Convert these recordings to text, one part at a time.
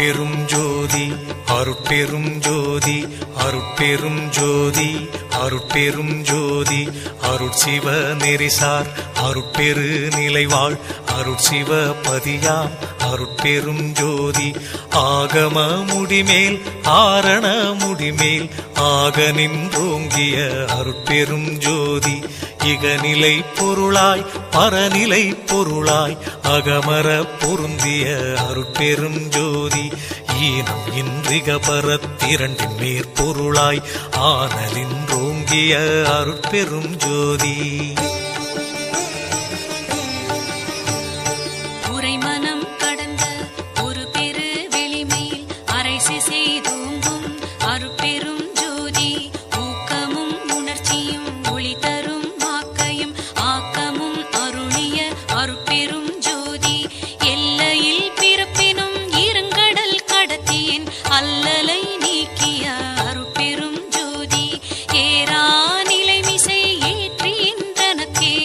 அருட்பெரும் ஜோதி அருட்பெரும் ஜோதி அருட்பெரும் ஜோதி அருட்பெரும் ஜோதி அருட்சிவ நெறிசார் அருட்பெரு நிலைவாழ் அருட்சிவ பதியாம் அருட்பெரும் ஜோதி ஆகம முடிமேல் ஆரண முடிமேல் ஆக நின்றோங்கிய அருட்பெரும் ஜோதி இகநிலை பொருளாய் பரநிலை பொருளாய் அகமர பொருந்திய அருட்பெரும் ஜோதி ஈனம் இன்றிக பரத்திரண்டின் மேற்பொருளாய் ஆனலின்றோங்கிய அருட்பெரும் ஜோதி உரைமனம் கடந்த ஒரு பெரு வெளிமேல் அரைசி செய்தோங்கும் அருட்பெரும் ஜோதி ஊக்கமும் உணர்ச்சியும் ஒளி தரும் ஆக்கையும் ஆக்கமும் அருளிய அருட்பெரும் ஜோதி எல்லையில் பிறப்பினும் இருங்கடல் கடத்தியின் அல்லலை நீக்கிய அருட்பெரும் ஜோதி ஏரா நிலைமிசை ஏற்றின்றனக்கே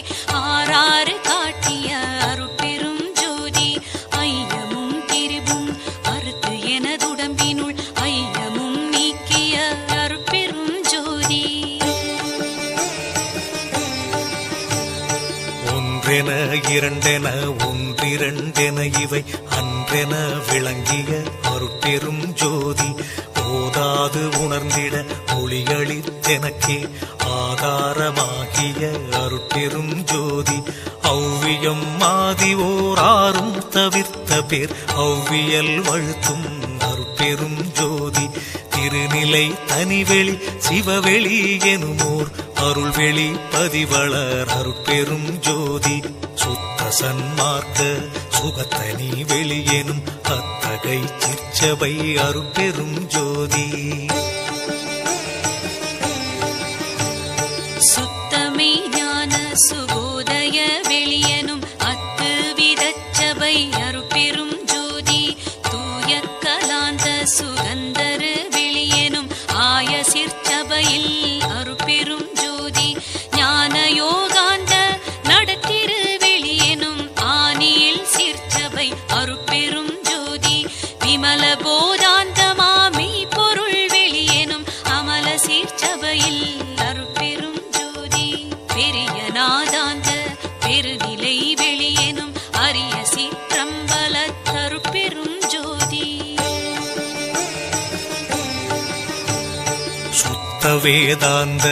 ஆறாறு காட்டிய அருட்பெரும் ஜோதி ஐயமும் திரிவும் அறுத்து எனதுடம்பினுள் ஐயமும் நீக்கிய அருட்பெரும் ஜோதி ஒன்றென இரண்டென ஒன்றிரண்டென இவை அன்றென விளங்கிய அருட்பெரும் ஜோதி ஓதாது உணர்ந்திட ஒளியளித்தெனக்கே ஆதாரமாகிய அருட்பெரும் ஜோதி ஔவியம் மாதி ஓராறும் தவிர்த்த பேர் ஔவியல் வழுத்தும் அருட்பெரும் ஜோதி திருநிலை தனிவெளி சிவவெளி எனுமோர் அருள்வெளி பதிவளர் அருட்பெரும் ஜோதி சுத்த சன்மார்க்க சுகத்தனி வெளியெனும் அத்தகை சிற்சபை அருட்பெரும் ஜோதி சுத்தமே ஞான சுபோதய வெளியனும் அத்து விதச்சபை அருட்பெரும் ஜோதி தூய கலாந்த சுகந்தரு வெளியனும் ஆய சிற்சபையில் அருட்பெரும் ஜோதி ஞான யோகாந்த நடத்திரு வெளியனும் ஆனியில் சிற்சபை அருட்பெரும் ஜோதி விமல போதாந்தமாமை பொருள் வெளியனும் அமல சிற்சபையில் அருட்பெரும் ஜோதி பெரிய நாதாந்த பெருநிலை வெளியனும் அரிய சிற்றம்பல அருட்பெரும் ஜோதி சுத்த வேதாந்த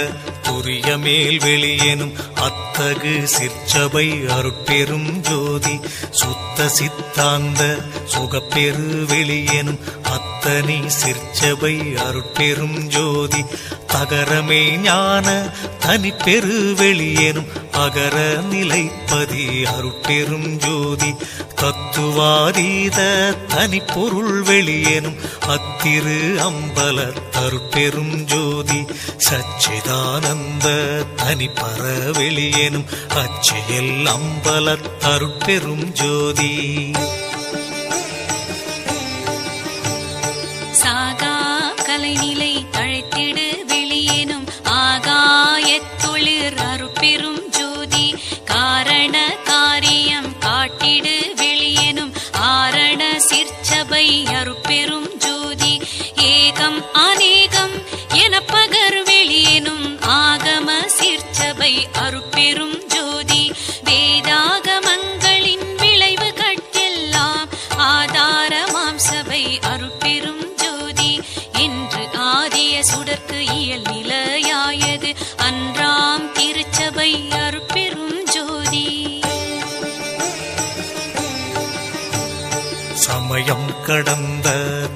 துரிய மேல் வெளியெனும் அத்தகு சிற்சபை அருட்பெரும் ஜோதி சுத்த சித்தாந்த சுகப்பெரு வெளியெனும் அத்தனி சிற்சபை அருட்பெரும் ஜோதி தகரமே ஞான தனிப்பெரு வெளியெனும் அகர நிலைப்பதி அருட்பெரும் ஜோதி தத்துவாதீத தனிப்பொருள் வெளியெனும் அத்திரு அம்பல அருட்பெரும் ஜோதி சச்சிதானந்த தனிப்பர வெளியெனும் அச்சியல் அம்பல அருட்பெரும் ஜோதி சாகா கலைநிலை தழைத்திடு வெளியேனும் ஆகாயத்தொழிற் அருட்பெரும் ஜோதி காரண காரியம் காட்டிடு வெளியேனும் ஆரண சிற்சபை அருட்பெரும் ஜோதி ஏகம் அநேகம் என பகர் வெளியேனும் ஆகம சிற்சபை அருட்பெரும் ஜோதி வேதாகமங்களின் விளைவு கட்டெல்லாம் ஆதாரமாம் சபை அருட்பெரும் ஜோதி என்று ஆதிய சுடர்க்கு இயல் நிலையாயது அன்றாம் திருச்சபை அருட்பெரும் ஜோதி சமயம் கடந்த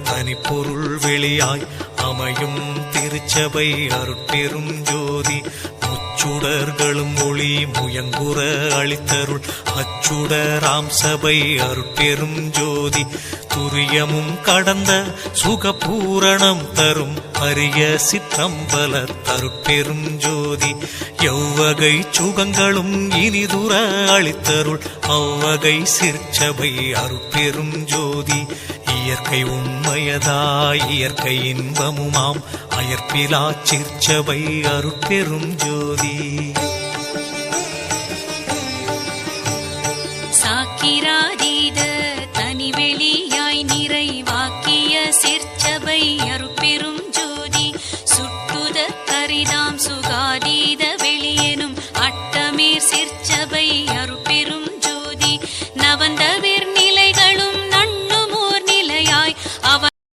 தனிப்பொருள் வெளியாய் அமையும் திருச்சபை அருட்பெரும் ஜோதி முச்சுடர்களும் ஒளி முயங்குற அளித்தருள் அச்சுடராம் சபை அருட்பெரும் ஜோதி துரியமும் கடந்த சுகபூரணம் தரும் அரிய சிற்றம்பல அருட்பெரும் ஜோதி எவ்வகை சுகங்களும் இனிதுர அளித்தருள் அவ்வகை சிற்சபை அருட்பெரும் ஜோதி இயற்கை உண்மையதாய் இயற்கை இன்பமுமாம் அயற்பிலா சிற்சபை அருட்பெரும் ஜோதி